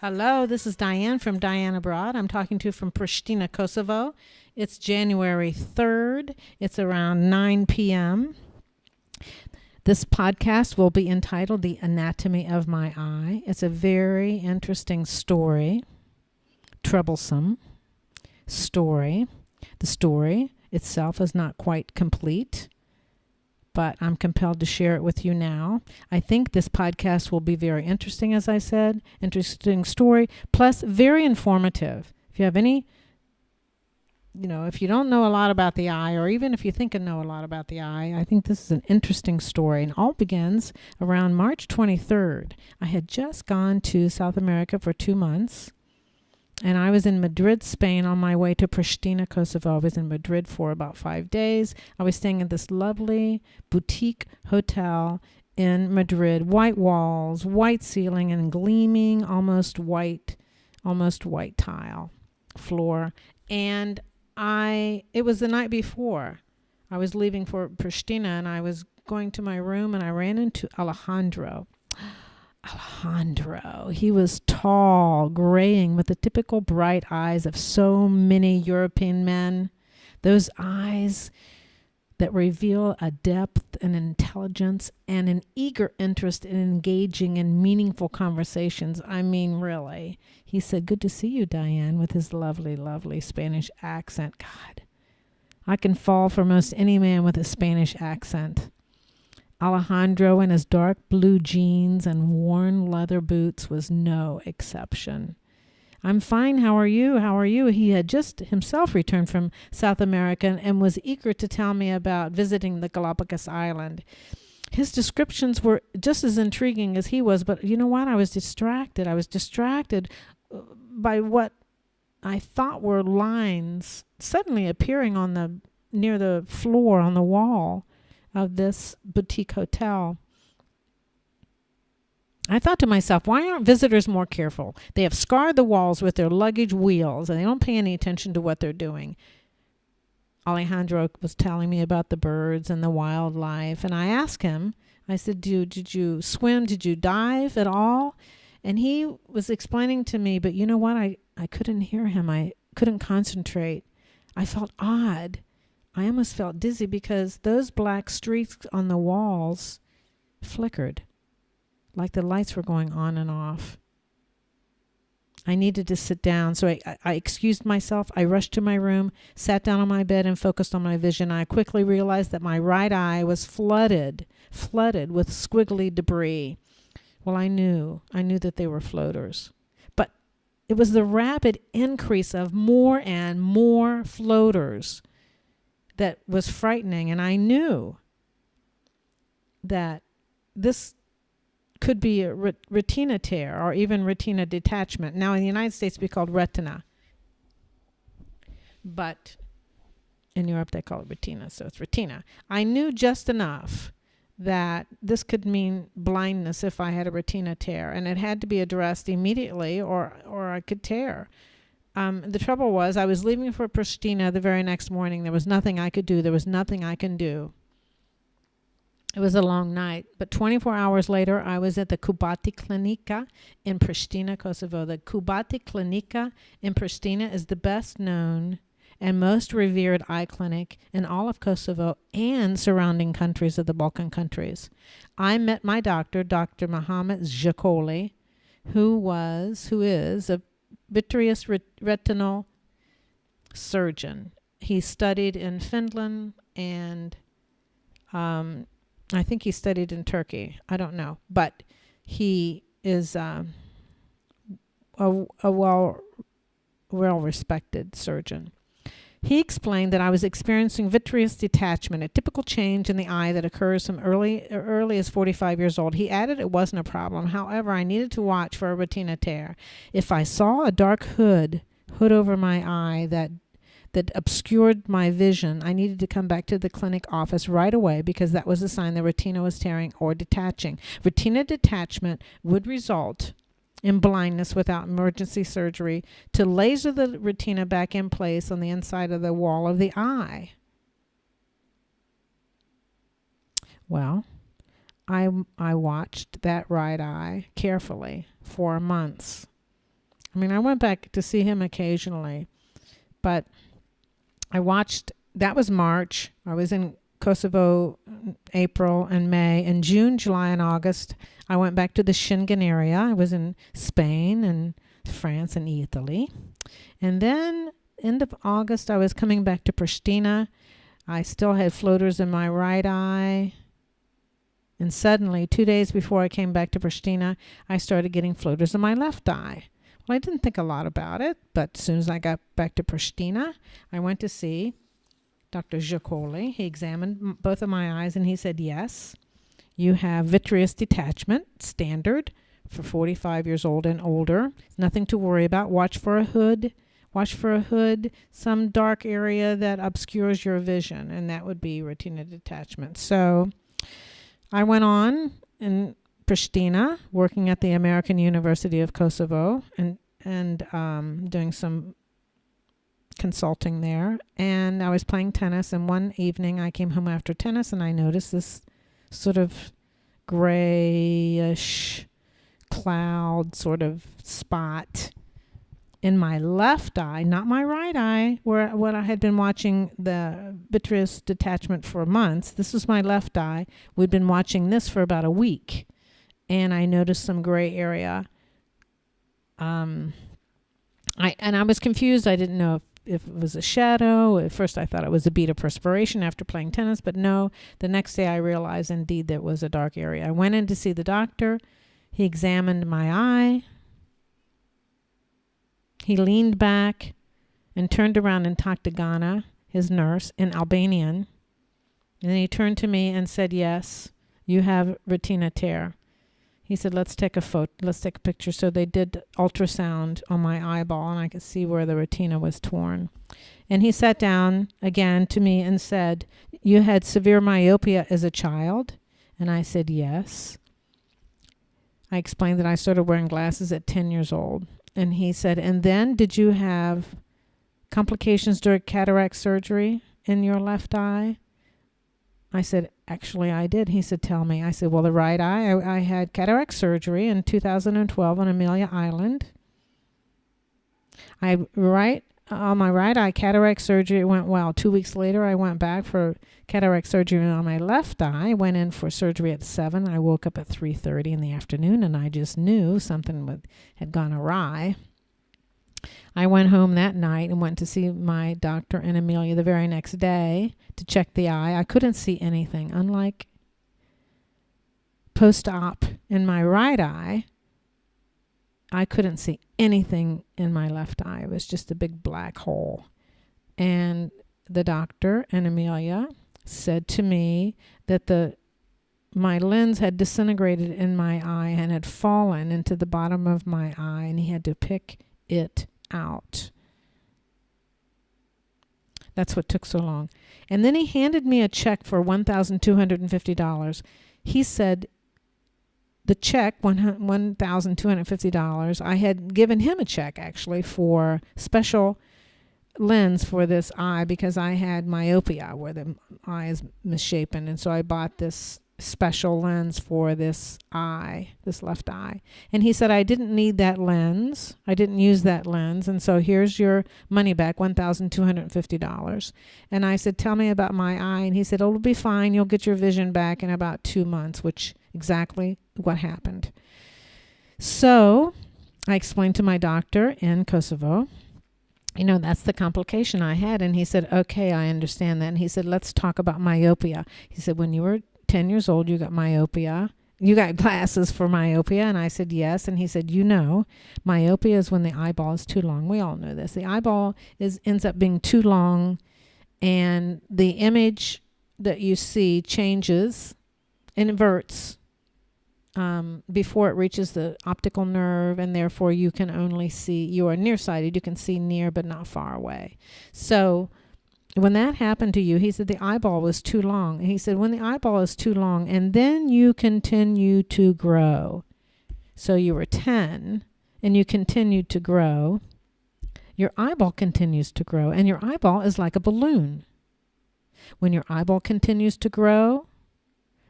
Hello, this is Diane from Diane Abroad. I'm talking to you from Prishtina, Kosovo. It's January 3rd. It's around 9 p.m. This podcast will be entitled The Anatomy of My Eye. It's a very interesting story, troublesome story. The story itself is not quite complete, but I'm compelled to share it with you now. I think this podcast will be very interesting, as I said. Interesting story, plus very informative. If you have any, if you don't know a lot about the eye, or even if you think you know a lot about the eye, I think this is an interesting story. And all begins around March 23rd. I had just gone to South America for 2 months. And I was in Madrid, Spain, on my way to Prishtina, Kosovo. I was in Madrid for about 5 days. I was staying in this lovely boutique hotel in Madrid. White walls, white ceiling, and gleaming, almost white tile floor. And it was the night before. I was leaving for Prishtina, and I was going to my room, and I ran into Alejandro. He was tall, graying, with the typical bright eyes of so many European men. Those eyes that reveal a depth and intelligence and an eager interest in engaging in meaningful conversations. I mean, really. He said, "Good to see you, Diane," with his lovely, lovely Spanish accent. God, I can fall for most any man with a Spanish accent. Alejandro in his dark blue jeans and worn leather boots was no exception. "I'm fine. How are you? How are you?" He had just himself returned from South America and was eager to tell me about visiting the Galapagos Island. His descriptions were just as intriguing as he was, but you know what? I was distracted. By what I thought were lines suddenly appearing near the floor on the wall of this boutique hotel. I thought to myself, why aren't visitors more careful? They have scarred the walls with their luggage wheels, and they don't pay any attention to what they're doing. Alejandro was telling me about the birds and the wildlife, and I asked him, I said, did you swim? Did you dive at all? And he was explaining to me, but you know what? I couldn't hear him. I couldn't concentrate. I felt odd. I almost felt dizzy because those black streaks on the walls flickered, like the lights were going on and off. I needed to sit down, so I excused myself. I rushed to my room, sat down on my bed, and focused on my vision. I quickly realized that my right eye was flooded with squiggly debris. Well, I knew that they were floaters. But it was the rapid increase of more and more floaters that was frightening, and I knew that this could be a retina tear or even retina detachment. Now, in the United States, it'd be called retina, but in Europe, they call it retina, so it's retina. I knew just enough that this could mean blindness if I had a retina tear, and it had to be addressed immediately or I could tear. The trouble was I was leaving for Prishtina the very next morning. There was nothing I could do. There was nothing I can do. It was a long night, but 24 hours later, I was at the Kubati Klinika in Prishtina, Kosovo. The Kubati Klinika in Prishtina is the best known and most revered eye clinic in all of Kosovo and surrounding countries of the Balkan countries. I met my doctor, Dr. Mohammed Jakoli, who is a vitreous retinal surgeon. He studied in Finland and I think he studied in Turkey. I don't know. But he is a well-respected surgeon. He explained that I was experiencing vitreous detachment, a typical change in the eye that occurs from early as 45 years old. He added it wasn't a problem. However, I needed to watch for a retina tear. If I saw a dark hood over my eye that obscured my vision, I needed to come back to the clinic office right away because that was a sign the retina was tearing or detaching. Retina detachment would result in blindness without emergency surgery to laser the retina back in place on the inside of the wall of the eye. Well, I watched that right eye carefully for months. I mean, I went back to see him occasionally, but that was March. I was in Kosovo April and May. In June, July, and August, I went back to the Schengen area. I was in Spain and France and Italy. And then end of August, I was coming back to Prishtina. I still had floaters in my right eye. And suddenly, 2 days before I came back to Prishtina, I started getting floaters in my left eye. Well, I didn't think a lot about it, but as soon as I got back to Prishtina, I went to see Dr. Jacoli. He examined both of my eyes and he said, yes, you have vitreous detachment, standard for 45 years old and older. Nothing to worry about. Watch for a hood, some dark area that obscures your vision, and that would be retina detachment. So I went on in Prishtina, working at the American University of Kosovo and doing some consulting there, and I was playing tennis, and one evening I came home after tennis and I noticed this sort of grayish cloud sort of spot in my left eye, not my right eye, where I had been watching the vitreous detachment for months. This was my left eye. We'd been watching this for about a week, and I noticed some gray area. I was confused. I didn't know if it was a shadow. At first I thought it was a bead of perspiration after playing tennis, but no. The next day I realized indeed there was a dark area. I went in to see the doctor. He examined my eye. He leaned back and turned around and talked to Ghana, his nurse, in Albanian. And then he turned to me and said, yes, you have retina tear. He said, let's take a picture. So they did ultrasound on my eyeball, and I could see where the retina was torn. And he sat down again to me and said, you had severe myopia as a child? And I said, yes. I explained that I started wearing glasses at 10 years old. And he said, and then did you have complications during cataract surgery in your left eye? I said, actually, I did. He said, tell me. I said, well, the right eye, I had cataract surgery in 2012 on Amelia Island. On my right eye, cataract surgery went well. 2 weeks later, I went back for cataract surgery on my left eye. Went in for surgery at 7. I woke up at 3:30 in the afternoon, and I just knew something had gone awry. I went home that night and went to see my doctor and Amelia the very next day to check the eye. I couldn't see anything. Unlike post-op in my right eye, I couldn't see anything in my left eye. It was just a big black hole. And the doctor and Amelia said to me that my lens had disintegrated in my eye and had fallen into the bottom of my eye, and he had to pick it out. That's what took so long. And then he handed me a check for $1,250. He said the check, $1,250, I had given him a check actually for special lens for this eye because I had myopia where the eye is misshapen, and so I bought this special lens for this eye, this left eye. And he said I didn't need that lens. I didn't use that lens, and so here's your money back, $1,250. And I said, tell me about my eye. And he said, it'll be fine. You'll get your vision back in about 2 months, which exactly what happened. So I explained to my doctor in Kosovo, that's the complication I had. And he said, okay, I understand that. And he said, let's talk about myopia. He said, when you were 10 years old, you got myopia. You got glasses for myopia. And I said, yes. And he said, myopia is when the eyeball is too long. We all know this. The eyeball ends up being too long, and the image that you see changes, inverts, before it reaches the optical nerve, and therefore you can only see, you are nearsighted. You can see near but not far away. So when that happened to you, he said the eyeball was too long. And he said when the eyeball is too long and then you continue to grow, so you were 10 and you continued to grow, your eyeball continues to grow, and your eyeball is like a balloon. When your eyeball continues to grow,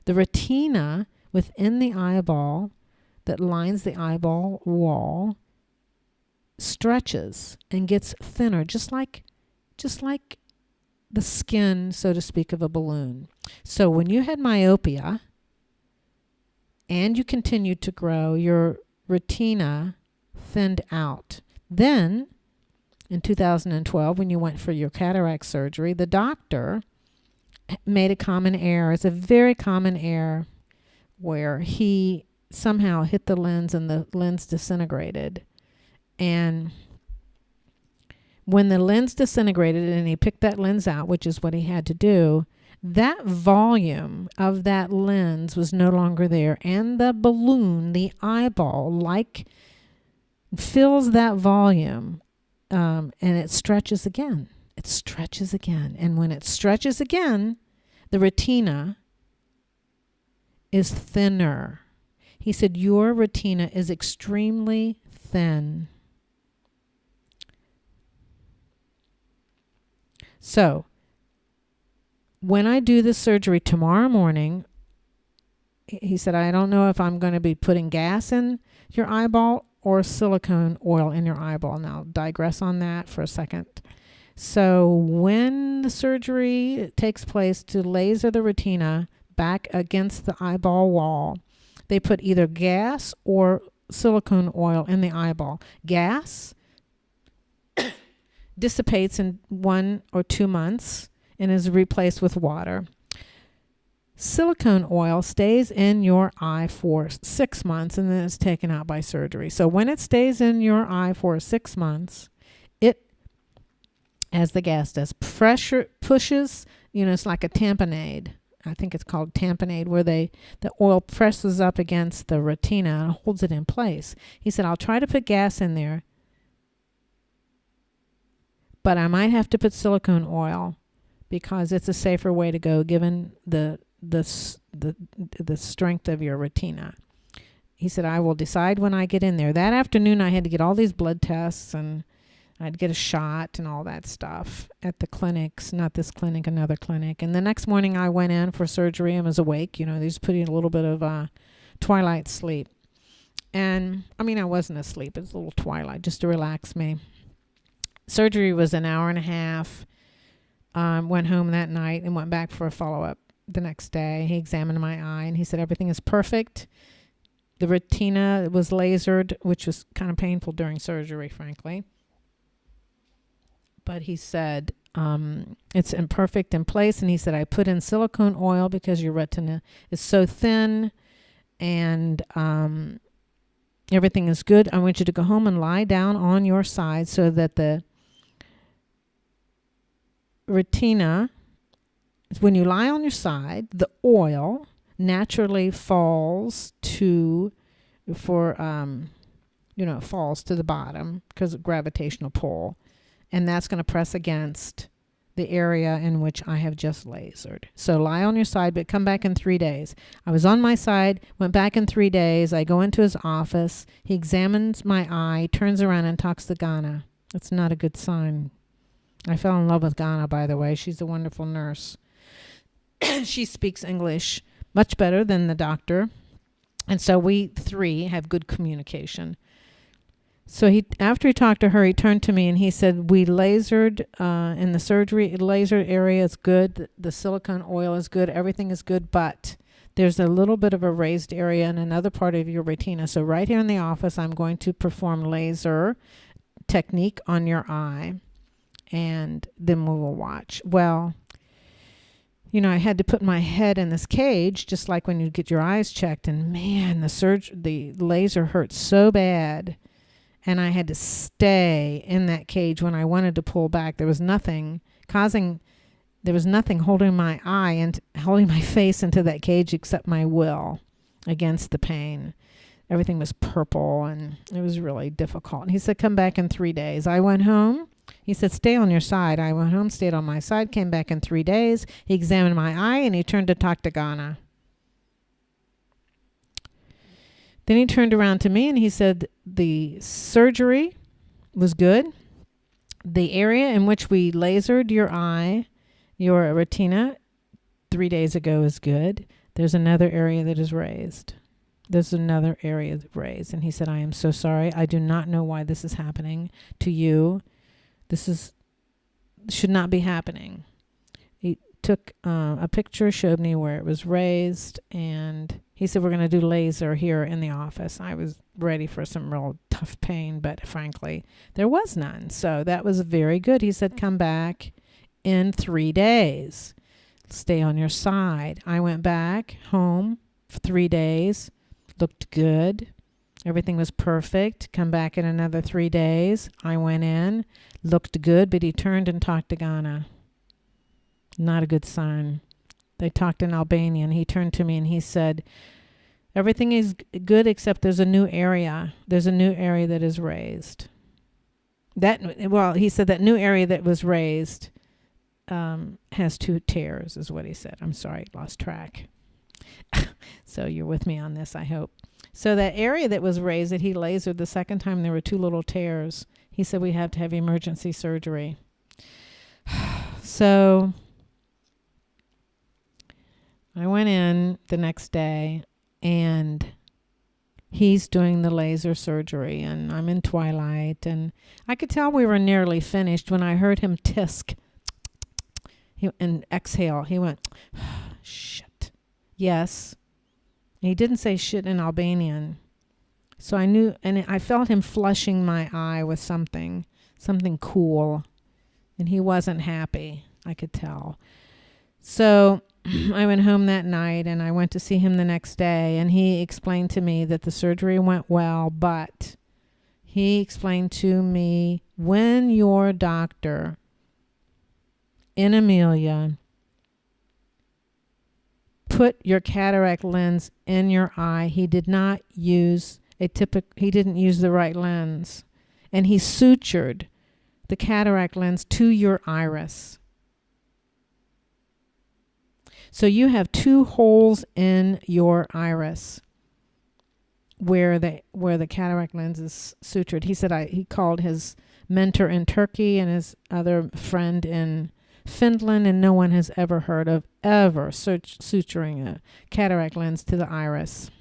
the retina within the eyeball that lines the eyeball wall stretches and gets thinner, just like the skin, so to speak, of a balloon. So when you had myopia and you continued to grow, your retina thinned out. Then, in 2012, when you went for your cataract surgery, the doctor made a common error. It's a very common error where he somehow hit the lens and the lens disintegrated. And when the lens disintegrated and he picked that lens out, which is what he had to do, that volume of that lens was no longer there. And the balloon, the eyeball, fills that volume, and it stretches again. It stretches again. And when it stretches again, the retina is thinner. He said, your retina is extremely thin. So, when I do the surgery tomorrow morning, he said, I don't know if I'm going to be putting gas in your eyeball or silicone oil in your eyeball. Now, I'll digress on that for a second. So, when the surgery takes place to laser the retina back against the eyeball wall, they put either gas or silicone oil in the eyeball. Gas dissipates in 1 or 2 months and is replaced with water. Silicone oil stays in your eye for 6 months and then it's taken out by surgery. So when it stays in your eye for 6 months, it, as the gas does, pressure pushes, it's like a tamponade. I think it's called tamponade, where the oil presses up against the retina and holds it in place. He said, I'll try to put gas in there, but I might have to put silicone oil because it's a safer way to go given the strength of your retina. He said, I will decide when I get in there. That afternoon, I had to get all these blood tests and I'd get a shot and all that stuff at the clinics, not this clinic, another clinic. And the next morning I went in for surgery and was awake. They just put in a little bit of twilight sleep. And I wasn't asleep. It was a little twilight just to relax me. Surgery was an hour and a half. Went home that night and went back for a follow-up the next day. He examined my eye and he said everything is perfect. The retina was lasered, which was kind of painful during surgery, frankly. But he said it's imperfect in place. And he said, I put in silicone oil because your retina is so thin and everything is good. I want you to go home and lie down on your side so that the retina, when you lie on your side, the oil naturally falls to the bottom because of gravitational pull. And that's going to press against the area in which I have just lasered. So lie on your side, but come back in 3 days. I was on my side, went back in 3 days. I go into his office. He examines my eye, turns around and talks to Ghana. That's not a good sign. I fell in love with Ghana, by the way. She's a wonderful nurse. She speaks English much better than the doctor. And so we three have good communication. So after he talked to her, he turned to me and he said, we lasered in the surgery. Laser area is good. The silicone oil is good. Everything is good. But there's a little bit of a raised area in another part of your retina. So right here in the office, I'm going to perform laser technique on your eye. And then we will watch. Well, I had to put my head in this cage, just like when you get your eyes checked. And man, the laser hurt so bad. And I had to stay in that cage when I wanted to pull back. There was nothing holding my eye and holding my face into that cage except my will against the pain. Everything was purple and it was really difficult. And he said, come back in 3 days. I went home. He said, stay on your side. I went home, stayed on my side, came back in 3 days. He examined my eye and he turned to talk to Ghana. Then he turned around to me and he said, the surgery was good. The area in which we lasered your eye, your retina, 3 days ago is good. There's another area that is raised. there's another area raised. And he said, I am so sorry. I do not know why this is happening to you. Should not be happening. He took a picture, showed me where it was raised, and he said, we're going to do laser here in the office. I was ready for some real tough pain, but frankly, there was none. So that was very good. He said, come back in 3 days. Stay on your side. I went back home for 3 days. Looked good. Everything was perfect. Come back in another 3 days. I went in. Looked good, but he turned and talked to Ghana. Not a good sign. They talked in Albanian. He turned to me and he said, everything is good except there's a new area. There's a new area that is raised. He said that new area that was raised has 2 tears, is what he said. I'm sorry, lost track. So you're with me on this, I hope. So that area that was raised that he lasered the second time, there were 2 little tears. He said we have to have emergency surgery. So I went in the next day, and he's doing the laser surgery, and I'm in twilight, and I could tell we were nearly finished when I heard him tisk and exhale. He went, shit. Yes. He didn't say shit in Albanian. So I knew, and I felt him flushing my eye with something cool, and he wasn't happy. I could tell. So I went home that night, and I went to see him the next day, and he explained to me that the surgery went well, but he explained to me, when your doctor in Amelia put your cataract lens in your eye, he did not use he didn't use the right lens, and he sutured the cataract lens to your iris. So you have 2 holes in your iris where the cataract lens is sutured. He said he called his mentor in Turkey and his other friend in Finland, and no one has ever heard of suturing a cataract lens to the iris.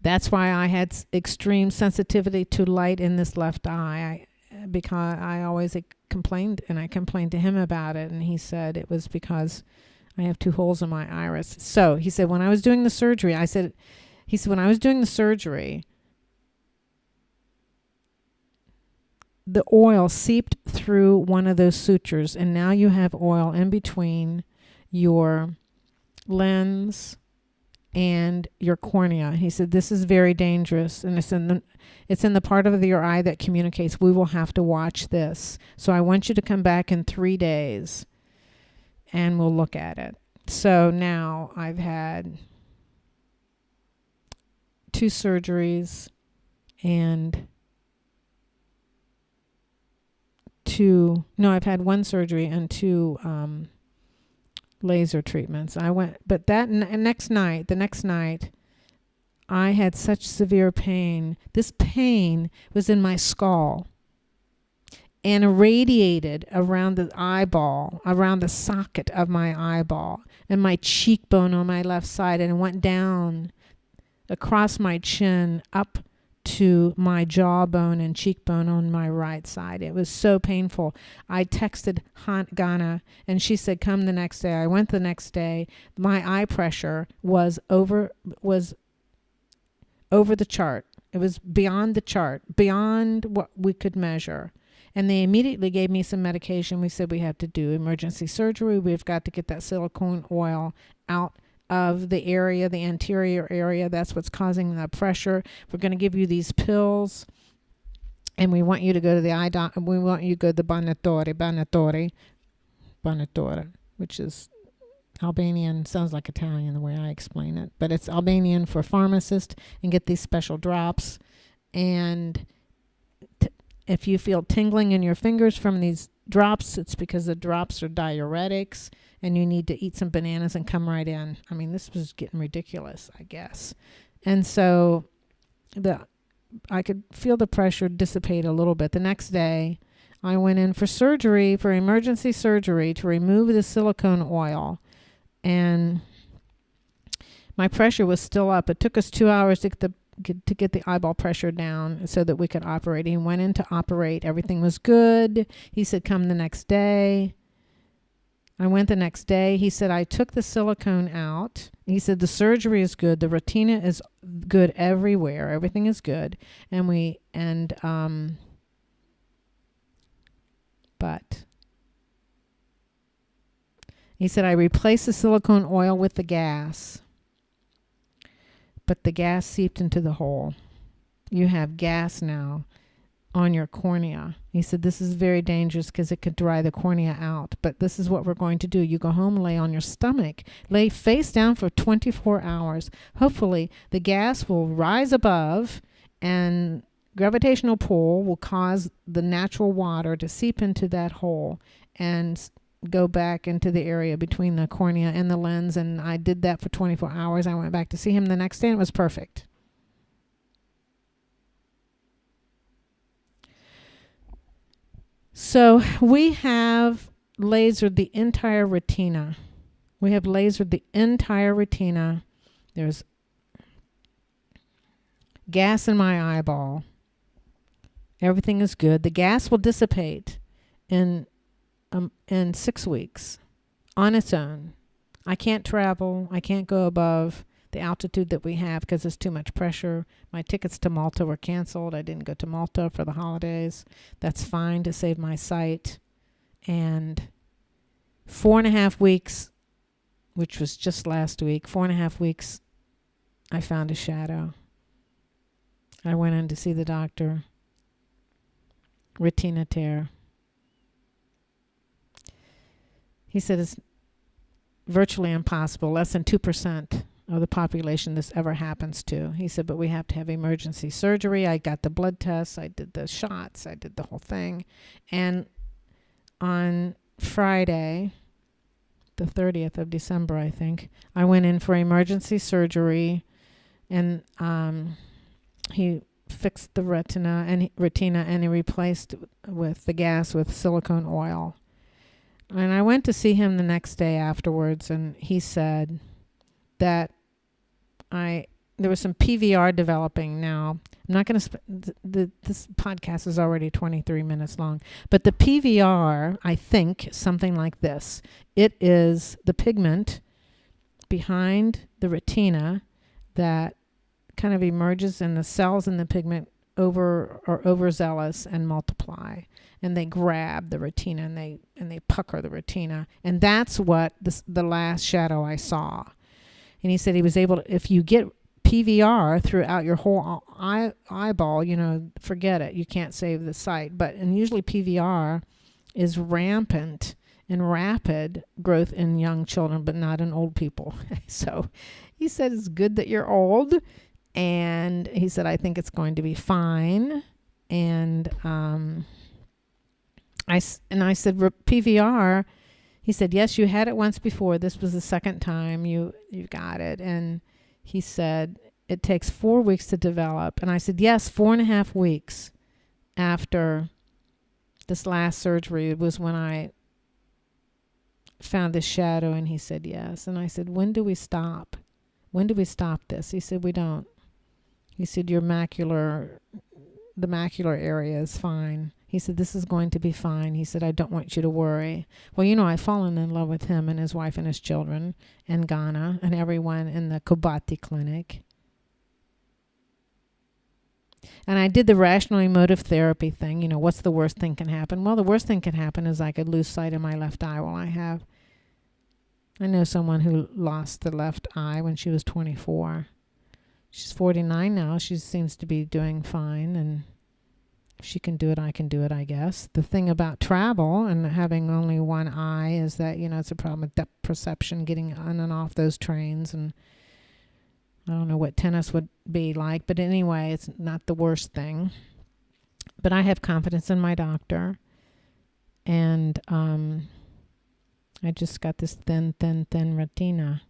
That's why I had extreme sensitivity to light in this left eye, because I always complained to him about it, and he said it was because I have 2 holes in my iris. So he said, when I was doing the surgery, the oil seeped through one of those sutures, and now you have oil in between your lens and your cornea. He said, this is very dangerous, and it's in the part of your eye that communicates. We will have to watch this. So I want you to come back in 3 days, and we'll look at it. So now I've had 2 surgeries and I've had 1 surgery and 2 laser treatments. But the next night, I had such severe pain. This pain was in my skull and irradiated around the eyeball, around the socket of my eyeball and my cheekbone on my left side, and it went down across my chin up to my jawbone and cheekbone on my right side. It was so painful. I texted Ghana, and she said, come the next day. I went the next day. My eye pressure was over the chart. It was beyond the chart, beyond what we could measure. And they immediately gave me some medication. We said we have to do emergency surgery. We've got to get that silicone oil out of the area, the anterior area. That's what's causing the pressure. We're going to give you these pills, and we want you to go to the eye doctor. We want you to go to the Banatore, which is Albanian. Sounds like Italian the way I explain it, but it's Albanian for pharmacist, and get these special drops. And if you feel tingling in your fingers from these drops, it's because the drops are diuretics, and you need to eat some bananas and come right in. I mean, this was getting ridiculous, I guess. And so I could feel the pressure dissipate a little bit. The next day, I went in for surgery, for emergency surgery, to remove the silicone oil. And my pressure was still up. It took us 2 hours to get the eyeball pressure down so that we could operate. He went in to operate. Everything was good. He said, come the next day. I went the next day. He said, I took the silicone out. He said, the surgery is good. The retina is good everywhere. Everything is good. But he said, I replaced the silicone oil with the gas, but the gas seeped into the hole. You have gas now on your cornea. He said, this is very dangerous because it could dry the cornea out, but this is what we're going to do. You go home, lay on your stomach, lay face down for 24 hours. Hopefully the gas will rise above and gravitational pull will cause the natural water to seep into that hole and go back into the area between the cornea and the lens. And I did that for 24 hours. I went back to see him the next day and it was perfect. So we have lasered the entire retina. There's gas in my eyeball. Everything is good. The gas will dissipate in 6 weeks on its own. I can't travel. I can't go above the altitude that we have because there's too much pressure. My tickets to Malta were canceled. I didn't go to Malta for the holidays. That's fine to save my sight. And 4.5 weeks, which was just last week, 4.5 weeks, I found a shadow. I went in to see the doctor. Retina tear. He said it's virtually impossible, less than 2% of the population this ever happens to. He said, but we have to have emergency surgery. I got the blood tests. I did the shots. I did the whole thing. And on Friday, the 30th of December, I think, I went in for emergency surgery, and he fixed the retina and he replaced with the gas with silicone oil. And I went to see him the next day afterwards, and he said that there was some PVR developing now. I'm not going to this podcast is already 23 minutes long, but the PVR, I think, something like this. It is the pigment behind the retina that kind of emerges, and the cells in the pigment are overzealous and multiply, and they grab the retina and they pucker the retina, and that's what the last shadow I saw. And he said he was able to, if you get PVR throughout your whole eyeball, forget it. You can't save the sight. And usually PVR is rampant and rapid growth in young children, but not in old people. So he said it's good that you're old. And he said, I think it's going to be fine. And I said, PVR. He said, yes, you had it once before. This was the second time you got it. And he said, it takes 4 weeks to develop. And I said, yes, 4.5 weeks after this last surgery was when I found this shadow. And he said, yes. And I said, when do we stop? When do we stop this? He said, we don't. He said, the macular area is fine. He said, this is going to be fine. He said, I don't want you to worry. Well, I've fallen in love with him and his wife and his children and Ghana and everyone in the Kobati clinic. And I did the rational emotive therapy thing. What's the worst thing can happen? Well, the worst thing can happen is I could lose sight in my left eye. Well, I know someone who lost the left eye when she was 24. She's 49 now. She seems to be doing fine, and if she can do it, I can do it, I guess. The thing about travel and having only one eye is that, it's a problem with depth perception, getting on and off those trains. And I don't know what tennis would be like, but anyway, it's not the worst thing. But I have confidence in my doctor. And I just got this thin retina.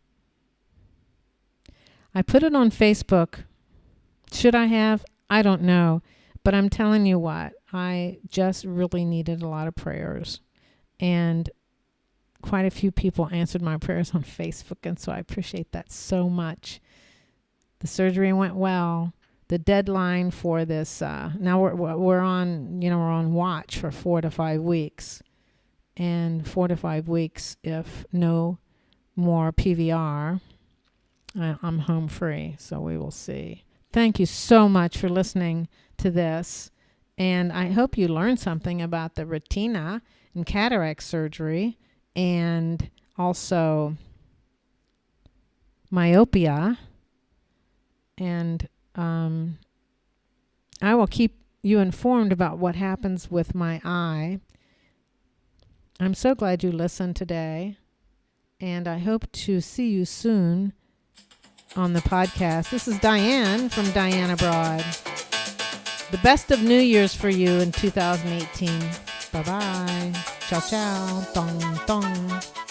I put it on Facebook. Should I have? I don't know. But I'm telling you what, I just really needed a lot of prayers. And quite a few people answered my prayers on Facebook, and so I appreciate that so much. The surgery went well. The deadline for this, now we're on, we're on watch for 4 to 5 weeks. And 4 to 5 weeks, if no more PVR, I'm home free. So we will see. Thank you so much for listening to this. And I hope you learned something about the retina and cataract surgery, and also myopia. And I will keep you informed about what happens with my eye. I'm so glad you listened today, and I hope to see you soon on the podcast. This is Diane from Diane Abroad. The best of New Year's for you in 2018. Bye-bye. Ciao, ciao. Dong, dong.